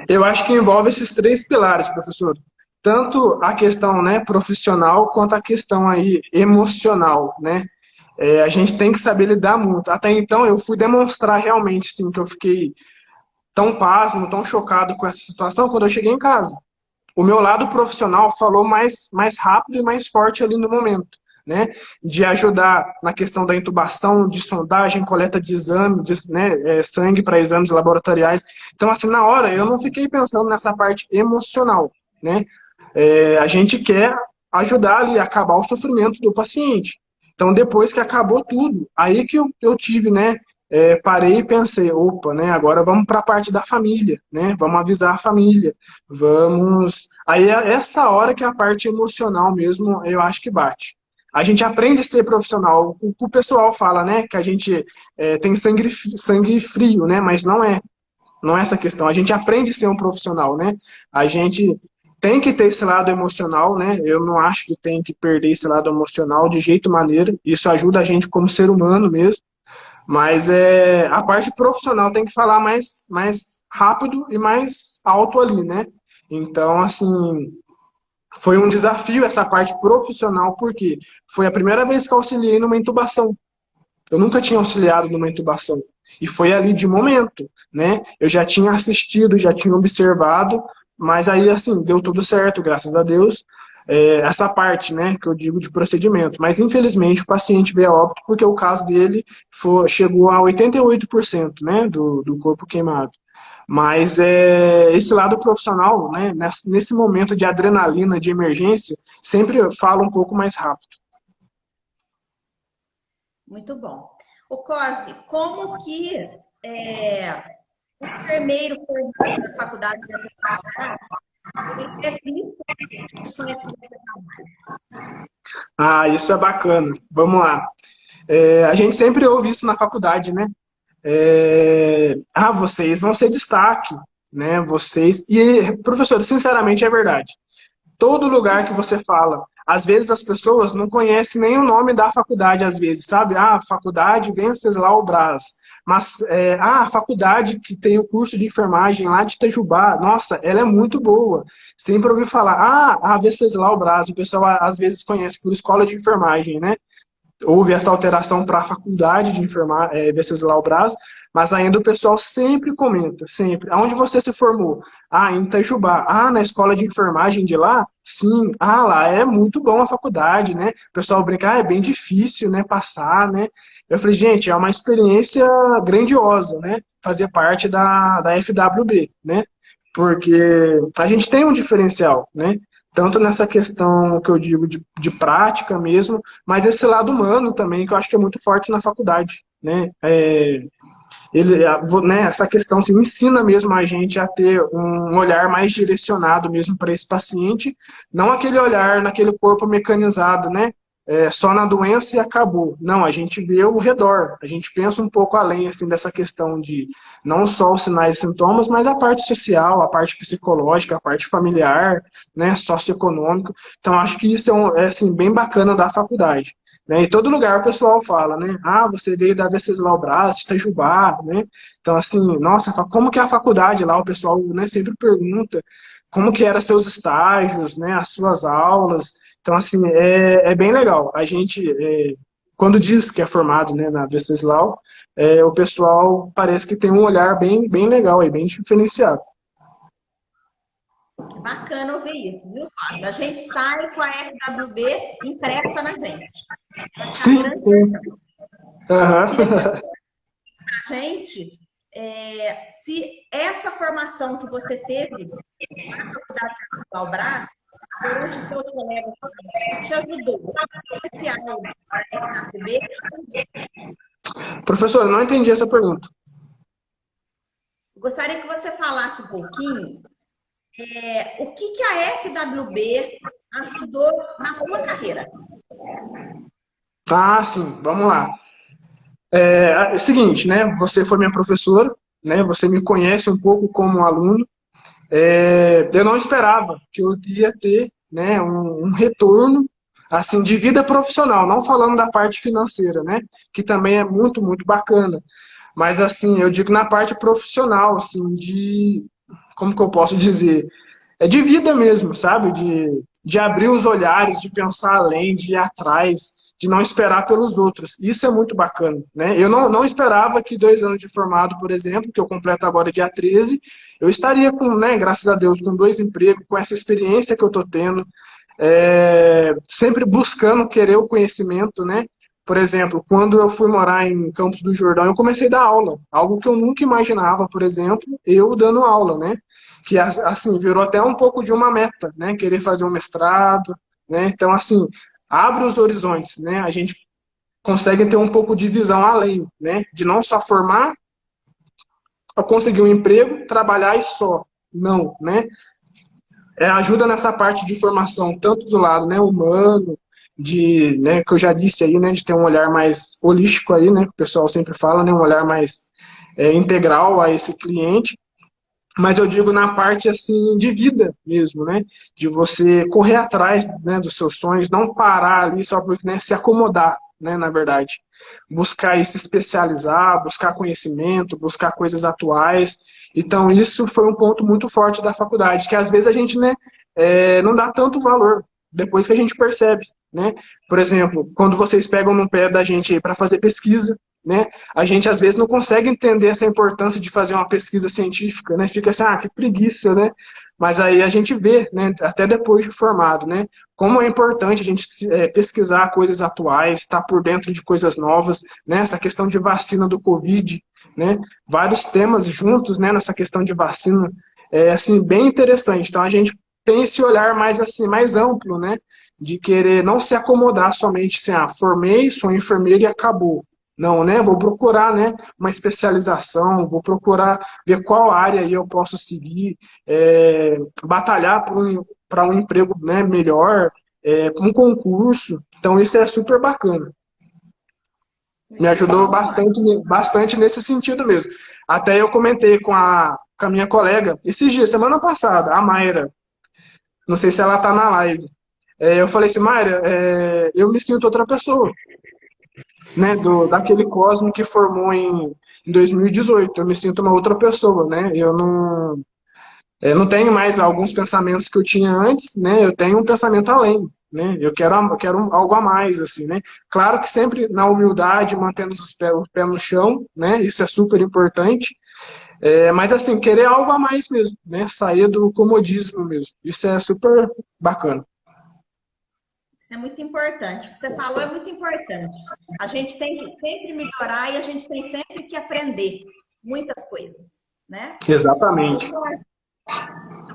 eu acho que envolve esses três pilares, professor. Tanto a questão, né, profissional, quanto a questão aí emocional, né? A gente tem que saber lidar muito. Até então, eu fui demonstrar realmente, sim, que eu fiquei tão pasmo, tão chocado com essa situação quando eu cheguei em casa. O meu lado profissional falou mais rápido e mais forte ali no momento, né? De ajudar na questão da intubação, de sondagem, coleta de exame, né, sangue para exames laboratoriais. Então, assim, na hora eu não fiquei pensando nessa parte emocional, né? A gente quer ajudar ali a acabar o sofrimento do paciente. Então, depois que acabou tudo, aí que eu tive, né? Parei e pensei, opa, né? Agora vamos para a parte da família, né? Vamos avisar a família, vamos. Aí é essa hora que a parte emocional mesmo, eu acho que bate. A gente aprende a ser profissional. O pessoal fala, né? Que a gente tem sangue frio, né? Mas não é essa a questão. A gente aprende a ser um profissional, né? A gente tem que ter esse lado emocional, né? Eu não acho que tem que perder esse lado emocional de jeito maneira. Isso ajuda a gente como ser humano mesmo. Mas a parte profissional tem que falar mais rápido e mais alto ali, né? Então, assim, foi um desafio essa parte profissional, porque foi a primeira vez que eu auxiliei numa intubação. Eu nunca tinha auxiliado numa intubação. E foi ali de momento, né? Eu já tinha assistido, já tinha observado, mas aí, assim, deu tudo certo, graças a Deus. Essa parte, né, que eu digo de procedimento. Mas, infelizmente, o paciente veio a óbito porque o caso dele chegou a 88%, né, do corpo queimado. Mas esse lado profissional, né, nesse momento de adrenalina, de emergência, sempre fala um pouco mais rápido. Muito bom. O Cosme, como que o enfermeiro formado na faculdade de enfermagem, ele é visto nas instituições que você trabalha? Ah, isso é bacana. Vamos lá. A gente sempre ouve isso na faculdade, né? Vocês vão ser destaque, né? Vocês. E, professor, sinceramente é verdade. Todo lugar que você fala, às vezes as pessoas não conhecem nem o nome da faculdade, às vezes, sabe? Faculdade Venceslau Braz. Mas, a faculdade que tem o curso de enfermagem lá de Itajubá, nossa, ela é muito boa. Sempre ouvi falar, a Venceslau Braz, o pessoal às vezes conhece por escola de enfermagem, né? Houve essa alteração para a faculdade de enfermar, Venceslau Braz, mas ainda o pessoal sempre comenta, sempre. Aonde você se formou? Em Itajubá. Na escola de enfermagem de lá? Sim. Lá é muito bom a faculdade, né? O pessoal brinca, é bem difícil, né, passar, né? Eu falei, gente, é uma experiência grandiosa, né? Fazer parte da FWB, né? porque a gente tem um diferencial, né? Tanto nessa questão que eu digo de prática mesmo, mas esse lado humano também, que eu acho que é muito forte na faculdade, né? Né, essa questão se ensina mesmo a gente a ter um olhar mais direcionado mesmo para esse paciente, não aquele olhar naquele corpo mecanizado, né? Só na doença e acabou. Não, a gente vê o redor, a gente pensa um pouco além assim dessa questão de não só os sinais e sintomas, mas a parte social, a parte psicológica, a parte familiar, né, socioeconômica. Então acho que isso é assim, bem bacana da faculdade. Né? Em todo lugar o pessoal fala, né? Ah, você veio da Venceslau Braz, de Itajubá, né? Então, assim, nossa, como que é a faculdade lá? O pessoal, né, sempre pergunta como que eram seus estágios, né? As suas aulas. Então, assim, é bem legal. A gente, quando diz que é formado, né, na Venceslau, o pessoal parece que tem um olhar bem, bem legal e bem diferenciado. Que bacana ouvir isso, viu, Fábio? A gente sai com a FWB impressa na gente. Essa é a Sim, grande sim. questão. Queria que você Aham. falasse pra gente se essa formação que você teve na Faculdade de Brás, durante o seu colega, te ajudou. Esse aula da FWB te ajudou. Professor, eu não entendi essa pergunta. Gostaria que você falasse um pouquinho o que a FWB ajudou na sua carreira. Ah, sim, vamos lá. É o seguinte, né? Você foi minha professora, né? Você me conhece um pouco como aluno. Eu não esperava que eu ia ter, né, um retorno assim de vida profissional, não falando da parte financeira, né? Que também é muito, muito bacana. Mas assim, eu digo na parte profissional, assim, de como que eu posso dizer? De vida mesmo, sabe? De abrir os olhares, de pensar além, de ir atrás, de não esperar pelos outros. Isso é muito bacana, né? Eu não esperava que 2 anos de formado, por exemplo, que eu completo agora dia 13, eu estaria com, né, graças a Deus, com 2 empregos, com essa experiência que eu estou tendo, sempre buscando querer o conhecimento, né? Por exemplo, quando eu fui morar em Campos do Jordão, eu comecei a dar aula, algo que eu nunca imaginava, por exemplo, eu dando aula, né? Que assim virou até um pouco de uma meta, né? Querer fazer um mestrado, né? Então assim abre os horizontes, né? A gente consegue ter um pouco de visão além, né? De não só formar, conseguir um emprego, trabalhar e só, não, né? Ajuda nessa parte de formação tanto do lado, né, humano, de, né, que eu já disse aí, né, de ter um olhar mais holístico aí, né? Que o pessoal sempre fala, né? Um olhar mais integral a esse cliente, mas eu digo na parte assim de vida mesmo, né? De você correr atrás, né, dos seus sonhos, não parar ali só porque, né, se acomodar, né, na verdade. Buscar se especializar, buscar conhecimento, buscar coisas atuais. Então isso foi um ponto muito forte da faculdade, que às vezes a gente, né, não dá tanto valor depois que a gente percebe, né? Por exemplo, quando vocês pegam no pé da gente para fazer pesquisa, né? A gente às vezes não consegue entender essa importância de fazer uma pesquisa científica, né? Fica assim, que preguiça, né? Mas aí a gente vê, né, até depois de formado, né, como é importante a gente pesquisar coisas atuais, estar por dentro de coisas novas, né, essa questão de vacina do Covid, né, vários temas juntos, né, nessa questão de vacina, assim, bem interessante. Então a gente tem esse olhar mais assim, mais amplo, né, de querer não se acomodar somente assim, formei, sou enfermeiro e acabou. Não, né? Vou procurar, né, uma especialização, vou procurar ver qual área aí eu posso seguir, batalhar para um emprego, né, melhor, um concurso. Então isso é super bacana. Me Muito ajudou bom, Fábio. bastante, bastante nesse sentido mesmo. Até eu comentei com a minha colega esses dias, semana passada, a Mayra. Não sei se ela está na live. Eu falei assim, Mayra, eu me sinto outra pessoa, né, daquele Cosmo que formou em 2018. Eu me sinto uma outra pessoa, né? Eu não tenho mais alguns pensamentos que eu tinha antes, né? Eu tenho um pensamento além, né? Eu quero algo a mais, assim, né? Claro que sempre na humildade, mantendo o pé no chão, né? Isso é super importante. Mas assim, querer algo a mais mesmo, né? Sair do comodismo mesmo. Isso é super bacana. Isso é muito importante. O que você falou é muito importante. A gente tem que sempre melhorar e a gente tem sempre que aprender muitas coisas, né? Exatamente.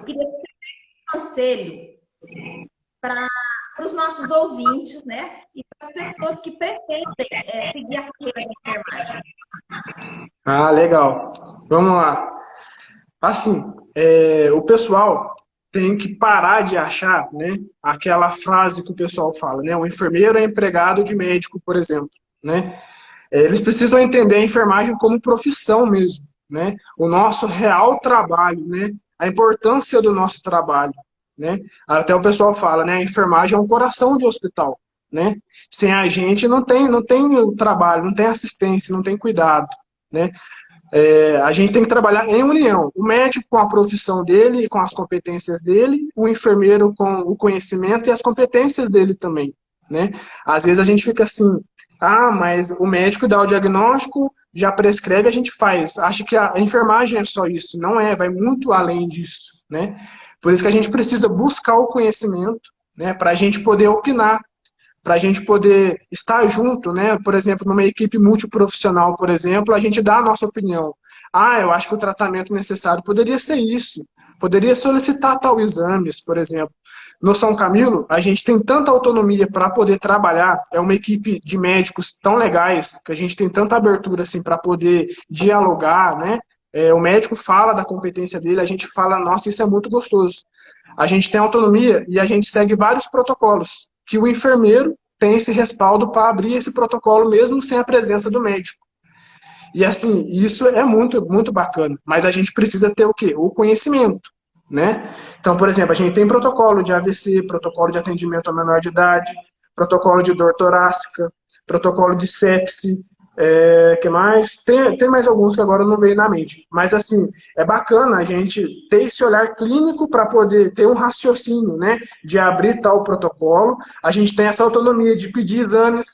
eu queria ter um conselho para os nossos ouvintes, né? E para as pessoas que pretendem seguir a carreira de enfermagem. Ah, legal. Vamos lá. Assim, o pessoal tem que parar de achar, né, aquela frase que o pessoal fala, né? O enfermeiro é empregado de médico, por exemplo, né? Eles precisam entender a enfermagem como profissão mesmo, né? O nosso real trabalho, né? A importância do nosso trabalho, né? Até o pessoal fala, né? A enfermagem é um coração de hospital, né? Sem a gente não tem trabalho, não tem assistência, não tem cuidado, né? A gente tem que trabalhar em união. O médico com a profissão dele e com as competências dele, o enfermeiro com o conhecimento e as competências dele também, né? Às vezes a gente fica assim, mas o médico dá o diagnóstico, já prescreve, a gente faz. Acha que a enfermagem é só isso. Não é, vai muito além disso, né? Por isso que a gente precisa buscar o conhecimento, né, para a gente poder opinar, para a gente poder estar junto, né? Por exemplo, numa equipe multiprofissional, por exemplo, a gente dá a nossa opinião. Eu acho que o tratamento necessário poderia ser isso, poderia solicitar tal exames, por exemplo. No São Camilo, a gente tem tanta autonomia para poder trabalhar, é uma equipe de médicos tão legais, que a gente tem tanta abertura assim para poder dialogar, né? O médico fala da competência dele, a gente fala, nossa, isso é muito gostoso. A gente tem autonomia e a gente segue vários protocolos, que o enfermeiro tem esse respaldo para abrir esse protocolo mesmo sem a presença do médico. E assim, isso é muito, muito bacana. Mas a gente precisa ter o quê? O conhecimento, né? Então, por exemplo, a gente tem protocolo de AVC, protocolo de atendimento a menor de idade, protocolo de dor torácica, protocolo de sepse, que mais? Tem mais alguns que agora não veio na mente. Mas, assim, é bacana a gente ter esse olhar clínico para poder ter um raciocínio, né? De abrir tal protocolo. A gente tem essa autonomia de pedir exames,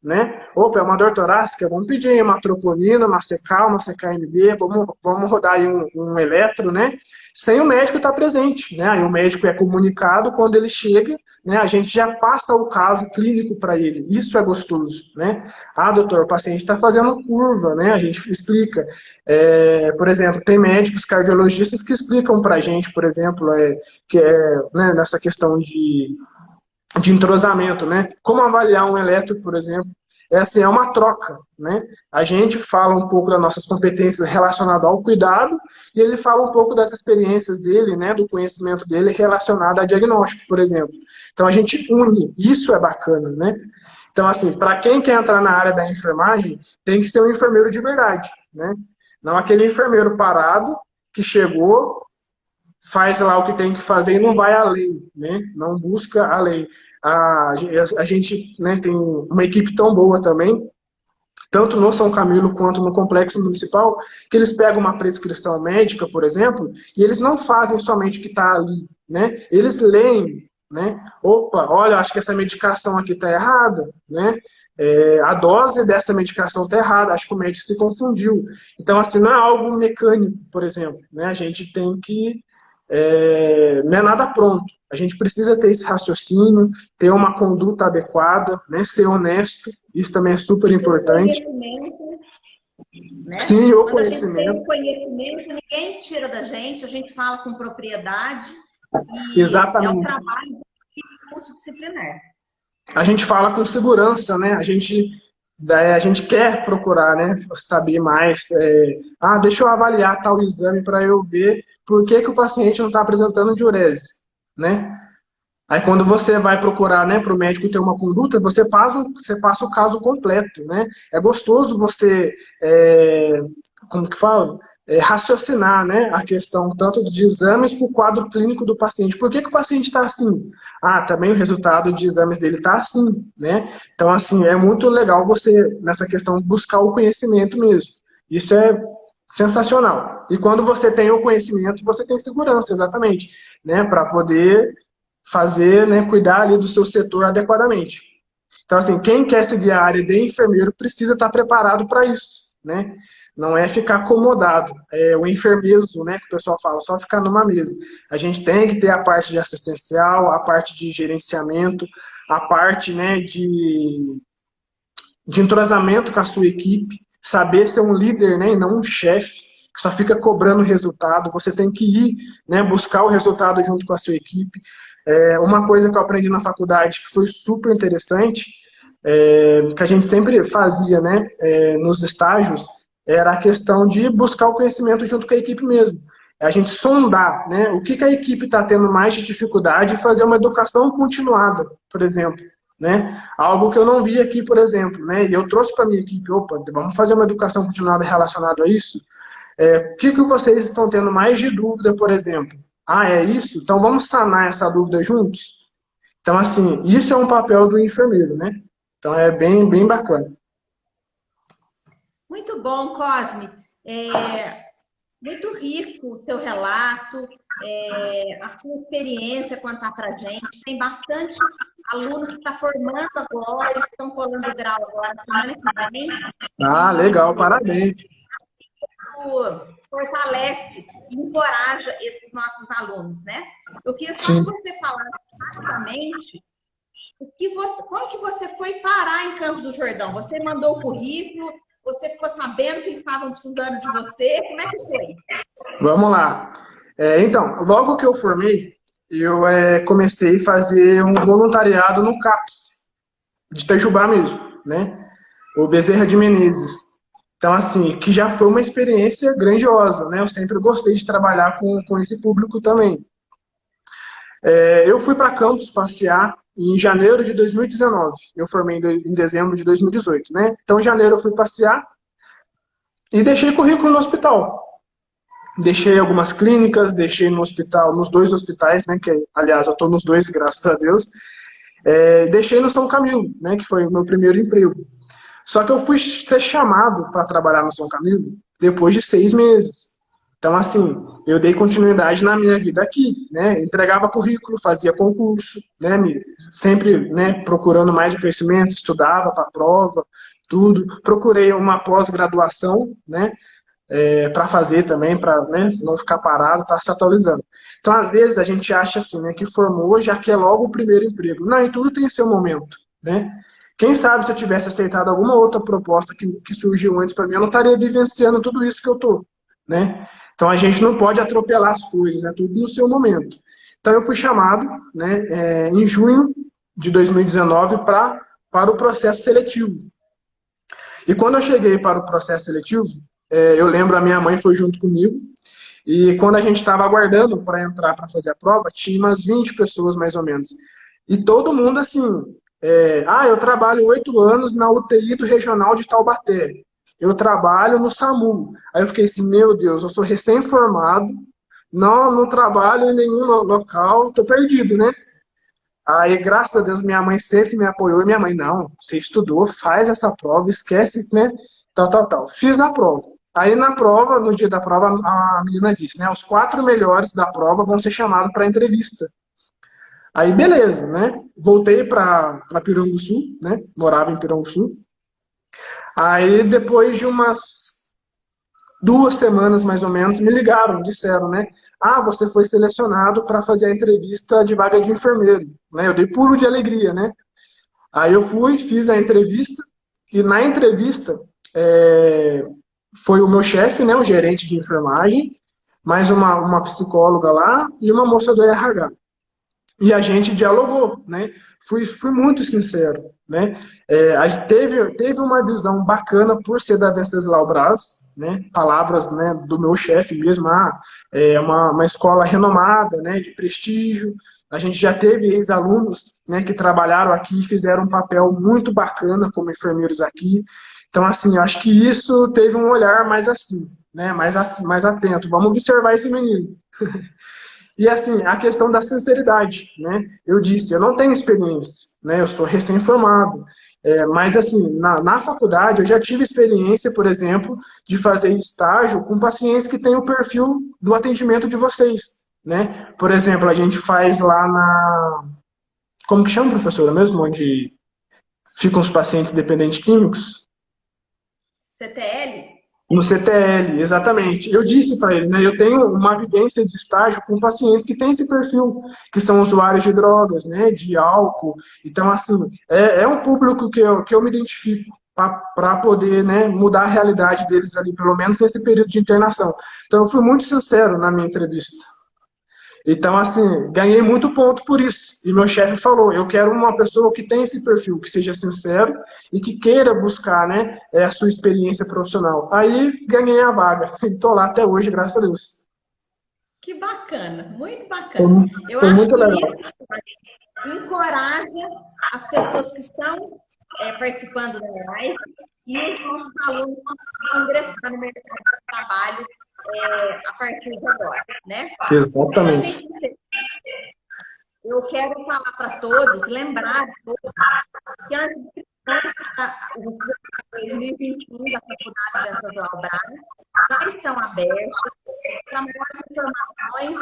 né? Opa, é uma dor torácica, vamos pedir uma troponina, uma CK, uma CKMB, vamos rodar aí um eletro, né? Sem o médico estar presente, né? Aí o médico é comunicado quando ele chega, né? A gente já passa o caso clínico para ele. Isso é gostoso, né? Doutor, o paciente está fazendo curva, né? A gente explica. Por exemplo, tem médicos cardiologistas que explicam para a gente, por exemplo, né, nessa questão de entrosamento, né? Como avaliar um eletro, por exemplo, é uma troca, né? A gente fala um pouco das nossas competências relacionadas ao cuidado e ele fala um pouco das experiências dele, né, do conhecimento dele relacionado a diagnóstico, por exemplo. Então a gente une, isso é bacana, né? Então assim, para quem quer entrar na área da enfermagem, tem que ser um enfermeiro de verdade, né? Não aquele enfermeiro parado que chegou, faz lá o que tem que fazer e não vai além, né? Não busca além. A gente, né, tem uma equipe tão boa também, tanto no São Camilo quanto no Complexo Municipal, que eles pegam uma prescrição médica, por exemplo, e eles não fazem somente o que está ali, né? Eles leem, né? Opa, olha, acho que essa medicação aqui está errada, né? A dose dessa medicação está errada, acho que o médico se confundiu. Então, assim, não é algo mecânico, por exemplo, né? A gente tem que não é nada pronto. A gente precisa ter esse raciocínio, ter uma conduta adequada, né, ser honesto, isso também é super importante. Né? Sim, o Quando a gente tem conhecimento. o conhecimento, ninguém tira da gente, a gente fala com propriedade e é um Exatamente. trabalho multidisciplinar. A gente fala com segurança, né? A gente quer procurar, né, saber mais. Deixa eu avaliar tal exame para eu ver por que o paciente não está apresentando diurese, né? Aí quando você vai procurar, né, para o médico ter uma conduta, você passa o caso completo, né? É gostoso você, como que fala? Raciocinar, né, a questão tanto de exames para o quadro clínico do paciente. Por que o paciente está assim? Também o resultado de exames dele está assim, né? Então, assim, é muito legal você, nessa questão, buscar o conhecimento mesmo. Isso é sensacional. E quando você tem o conhecimento, você tem segurança, exatamente, né, para poder fazer, né, cuidar ali do seu setor adequadamente. Então, assim, quem quer seguir a área de enfermeiro precisa estar preparado para isso, né? Não é ficar acomodado. O enfermeiro, né, que o pessoal fala, só ficar numa mesa. A gente tem que ter a parte de assistencial, a parte de gerenciamento, a parte, né, de entrosamento com a sua equipe, saber ser um líder, né, e não um chefe. que só fica cobrando resultado, você tem que ir, né, buscar o resultado junto com a sua equipe. Uma coisa que eu aprendi na faculdade que foi super interessante, que a gente sempre fazia, né, nos estágios, era a questão de buscar o conhecimento junto com a equipe mesmo. A gente sondar, né, o que a equipe está tendo mais de dificuldade e fazer uma educação continuada, por exemplo. Né? Algo que eu não vi aqui, por exemplo, né? E eu trouxe para a minha equipe, opa, vamos fazer uma educação continuada relacionada a isso. O que vocês estão tendo mais de dúvida, por exemplo? Ah, é isso? Então vamos sanar essa dúvida juntos? Então, assim, isso é um papel do enfermeiro, né? Então é bem, bem bacana. Muito bom, Cosme. Muito rico o seu relato, a sua experiência contar para a gente. Tem bastante aluno que está formando agora, estão colando grau agora, semana que vem. Ah, legal, parabéns. Fortalece e encoraja esses nossos alunos, né? Eu queria só Sim. que você falasse rapidamente como que você foi parar em Campos do Jordão? Você mandou o currículo, você ficou sabendo que eles estavam precisando de você, como é que foi? Vamos lá. Então, logo que eu formei, eu comecei a fazer um voluntariado no CAPS, de Itajubá mesmo, né? O Bezerra de Menezes. Então, assim, que já foi uma experiência grandiosa, né? Eu sempre gostei de trabalhar com esse público também. Eu fui para Campos passear em janeiro de 2019. Eu formei em dezembro de 2018, né? Então, em janeiro eu fui passear e deixei currículo no hospital. Deixei algumas clínicas, deixei no hospital, nos 2 hospitais, né? Que, aliás, eu estou nos 2, graças a Deus. Deixei no São Camilo, né? Que foi o meu primeiro emprego. Só que eu fui ser chamado para trabalhar no São Camilo depois de 6 meses. Então, assim, eu dei continuidade na minha vida aqui, né? Entregava currículo, fazia concurso, né? Sempre, né, procurando mais conhecimento, estudava para a prova, tudo. Procurei uma pós-graduação, né? Para fazer também, para, né, não ficar parado, estar se atualizando. Então, às vezes, a gente acha assim, né, que formou já quer logo o primeiro emprego. Não, e tudo tem seu momento, né? Quem sabe se eu tivesse aceitado alguma outra proposta que surgiu antes para mim, eu não estaria vivenciando tudo isso que eu tô, né? Então a gente não pode atropelar as coisas, né? Tudo no seu momento. Então eu fui chamado, né, em junho de 2019 para o processo seletivo. E quando eu cheguei para o processo seletivo, eu lembro a minha mãe foi junto comigo e quando a gente estava aguardando para entrar para fazer a prova, tinha umas 20 pessoas mais ou menos. E todo mundo assim, eu trabalho 8 anos na UTI do Regional de Taubaté. Eu trabalho no SAMU. Aí eu fiquei assim, meu Deus, eu sou recém-formado, não trabalho em nenhum local, tô perdido, né? Aí, graças a Deus, minha mãe sempre me apoiou. E minha mãe, não, você estudou, faz essa prova, esquece, né? Tal. Fiz a prova. Aí, na prova, no dia da prova, a menina disse, né? Os 4 melhores da prova vão ser chamados para entrevista. Aí, beleza, né? Voltei para Piranguçu, né? Morava em Piranguçu. Aí, depois de umas 2 semanas, mais ou menos, me ligaram, disseram, né? Ah, você foi selecionado para fazer a entrevista de vaga de enfermeiro, né? Eu dei pulo de alegria, né? Aí eu fui, fiz a entrevista, e na entrevista foi o meu chefe, né? O gerente de enfermagem, mais uma psicóloga lá e uma moça do RH. E a gente dialogou, né? Fui muito sincero, né? A gente teve uma visão bacana por ser da Venceslau Braz, né? Palavras, né, do meu chefe mesmo, uma escola renomada, né, de prestígio. A gente já teve ex-alunos, né, que trabalharam aqui e fizeram um papel muito bacana como enfermeiros aqui. Então, assim, eu acho que isso teve um olhar mais assim, né, mais atento. Vamos observar esse menino. E assim, a questão da sinceridade, né? Eu disse, eu não tenho experiência, né? Eu sou recém-formado. Mas assim, na faculdade eu já tive experiência, por exemplo, de fazer estágio com pacientes que têm o perfil do atendimento de vocês, né? Por exemplo, a gente faz lá na... Como que chama, professora, mesmo? Onde ficam os pacientes dependentes químicos? CTL? No CTL, exatamente. Eu disse para ele, né? Eu tenho uma vivência de estágio com pacientes que têm esse perfil, que são usuários de drogas, né? De álcool. Então, assim, é um público que eu me identifico. para poder, né, mudar a realidade deles ali, pelo menos nesse período de internação. Então, eu fui muito sincero na minha entrevista. Então, assim, ganhei muito ponto por isso. E meu chefe falou, eu quero uma pessoa que tenha esse perfil, que seja sincero e que queira buscar, né, a sua experiência profissional. Aí, ganhei a vaga. E estou lá até hoje, graças a Deus. Que bacana, muito Foi, bacana. Eu foi acho muito que legal. isso encoraja as pessoas que estão participando da live e os nossos alunos que vão ingressar no mercado de trabalho a partir de agora, né? Pra Exatamente. gente, eu quero falar para todos, lembrar a todos, que as inscrições os 2021 da Faculdade de Venceslau Braz já estão abertas. Para maiores informações,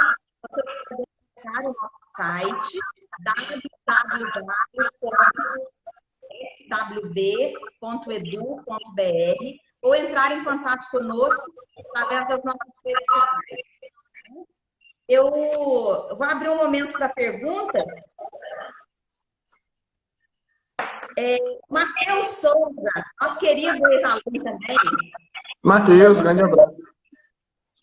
vocês podem acessar o nosso site www.swb.edu.br ou entrar em contato conosco através das nossas redes sociais. Eu vou abrir um momento para perguntas. Matheus Souza, nosso querido ex-aluno também. Matheus, grande abraço.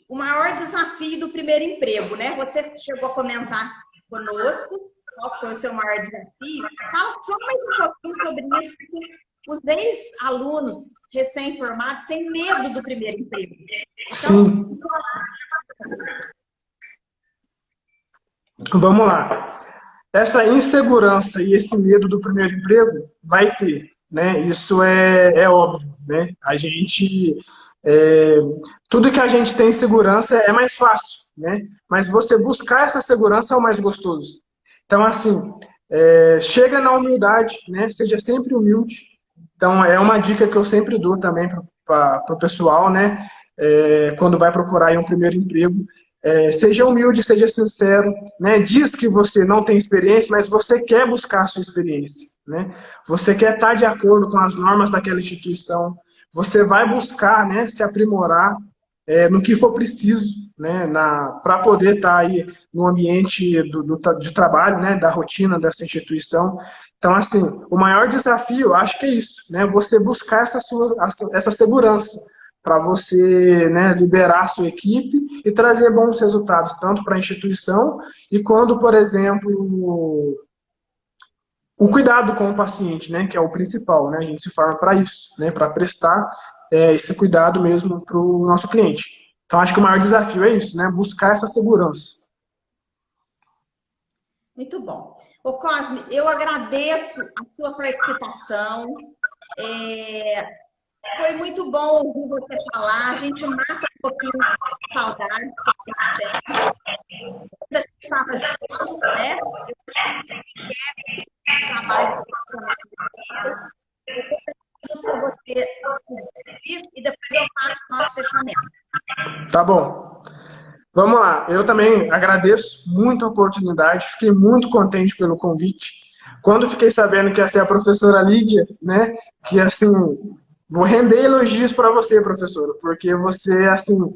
O maior desafio do primeiro emprego, né? Você chegou a comentar conosco qual foi o seu maior desafio. Fala só mais um pouquinho sobre isso, porque os ex-alunos recém-formados têm medo do primeiro emprego. Então, sim. Vamos lá. Essa insegurança e esse medo do primeiro emprego vai ter, né? Isso é óbvio, né? A gente, é, tudo que a gente tem segurança é mais fácil, né? Mas você buscar essa segurança é o mais gostoso. Então, assim, chega na humildade, né? Seja sempre humilde. Então, é uma dica que eu sempre dou também para o pessoal, né? Quando vai procurar aí um primeiro emprego. Seja humilde, seja sincero, né? Diz que você não tem experiência, mas você quer buscar a sua experiência, né? Você quer estar de acordo com as normas daquela instituição, você vai buscar, né, se aprimorar no que for preciso, né, para poder estar aí no ambiente de trabalho, né, da rotina dessa instituição. Então, assim, o maior desafio, acho que é isso, né? Você buscar essa segurança para você, né, liderar a sua equipe e trazer bons resultados, tanto para a instituição e quando, por exemplo, o cuidado com o paciente, né, que é o principal, né? A gente se forma para isso, né, para prestar esse cuidado mesmo para o nosso cliente. Então, acho que o maior desafio é isso, né? Buscar essa segurança. muito bom. Ô Cosme, eu agradeço a sua participação. Foi muito bom ouvir você falar. A gente mata um pouquinho de saudade que a gente tem. Quando a gente estava junto, né? Eu trabalho para você se despedir e depois eu faço o nosso fechamento. Tá bom. Vamos lá. Eu também agradeço muito a oportunidade. Fiquei muito contente pelo convite. Quando fiquei sabendo que ia ser a professora Lídia, né? Que assim, vou render elogios para você, professora, porque você, assim,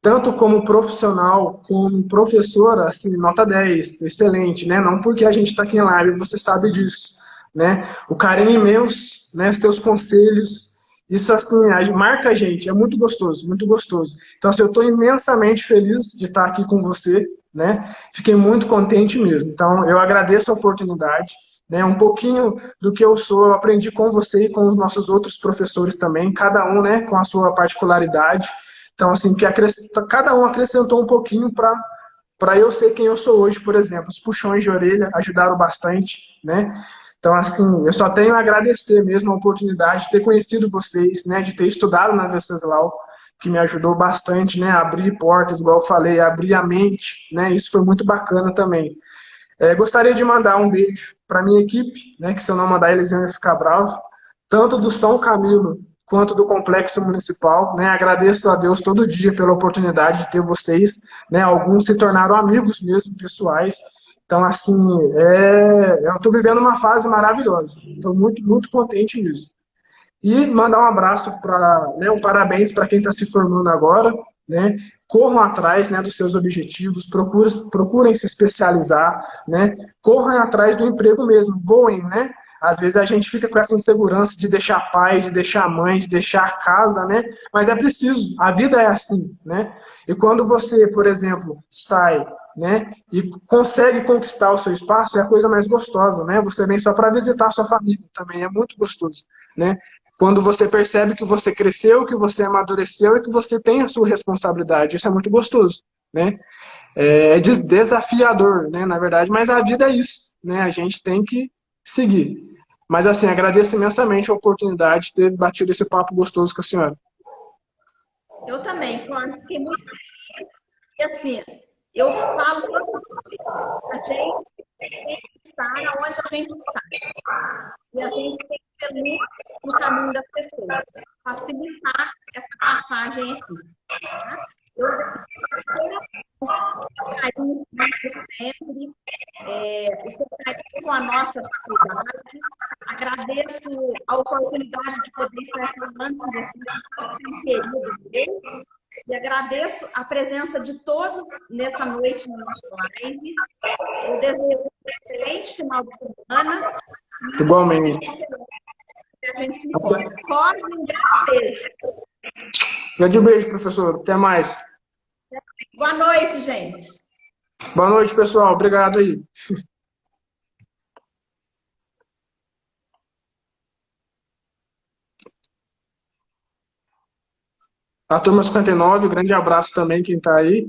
tanto como profissional, como professora, assim, nota 10, excelente, né? Não porque a gente está aqui em live, você sabe disso, né? O carinho imenso, né? Seus conselhos, isso, assim, marca a gente, é muito gostoso, muito gostoso. Então, assim, eu estou imensamente feliz de estar aqui com você, né? Fiquei muito contente mesmo. Então, eu agradeço a oportunidade, né? Um pouquinho do que eu sou, eu aprendi com você e com os nossos outros professores também, cada um, né, com a sua particularidade. Então, assim, cada um acrescentou um pouquinho para eu ser quem eu sou hoje, por exemplo. Os puxões de orelha ajudaram bastante, né? Então, assim, eu só tenho a agradecer mesmo a oportunidade de ter conhecido vocês, né? De ter estudado na Venceslau, que me ajudou bastante, né? A abrir portas, igual eu falei, abrir a mente, né? Isso foi muito bacana também. Gostaria de mandar um beijo para minha equipe, né? Que se eu não mandar eles iam ficar bravos, tanto do São Camilo quanto do Complexo Municipal, né? Agradeço a Deus todo dia pela oportunidade de ter vocês, né? Alguns se tornaram amigos mesmo, pessoais. Então, assim, eu estou vivendo uma fase maravilhosa. Estou muito, muito contente nisso. E mandar um abraço né, um parabéns para quem está se formando agora, né? Corram atrás, né, dos seus objetivos, procurem se especializar, né? Corram atrás do emprego mesmo, voem, né? Às vezes a gente fica com essa insegurança de deixar pai, de deixar mãe, de deixar casa, né? Mas é preciso, a vida é assim, né? E quando você, por exemplo, sai, né, e consegue conquistar o seu espaço, é a coisa mais gostosa, né? Você vem só para visitar a sua família também, é muito gostoso, né? Quando você percebe que você cresceu, que você amadureceu e que você tem a sua responsabilidade, isso é muito gostoso, né? É desafiador, né, na verdade, mas a vida é isso, né? A gente tem que seguir. Mas assim, agradeço imensamente a oportunidade de ter batido esse papo gostoso com a senhora. Eu também, Cláudio, fiquei muito feliz. E assim, eu falo todas as vezes, a gente tem que estar onde a gente está. E a gente tem que ter luz no caminho das pessoas, facilitar essa passagem aqui. Tá? Eu carinho sempre, o seu carinho com a nossa faculdade. Agradeço a oportunidade de poder estar falando com vocês em querido meu. E agradeço a presença de todos nessa noite no nosso live. Eu desejo um excelente final de semana Igualmente. e a gente se encontra. Corre, um grande beijo. Grande beijo, professor. Até mais. Boa noite, gente. Boa noite, pessoal. Obrigado aí. A turma 59, grande abraço também quem está aí.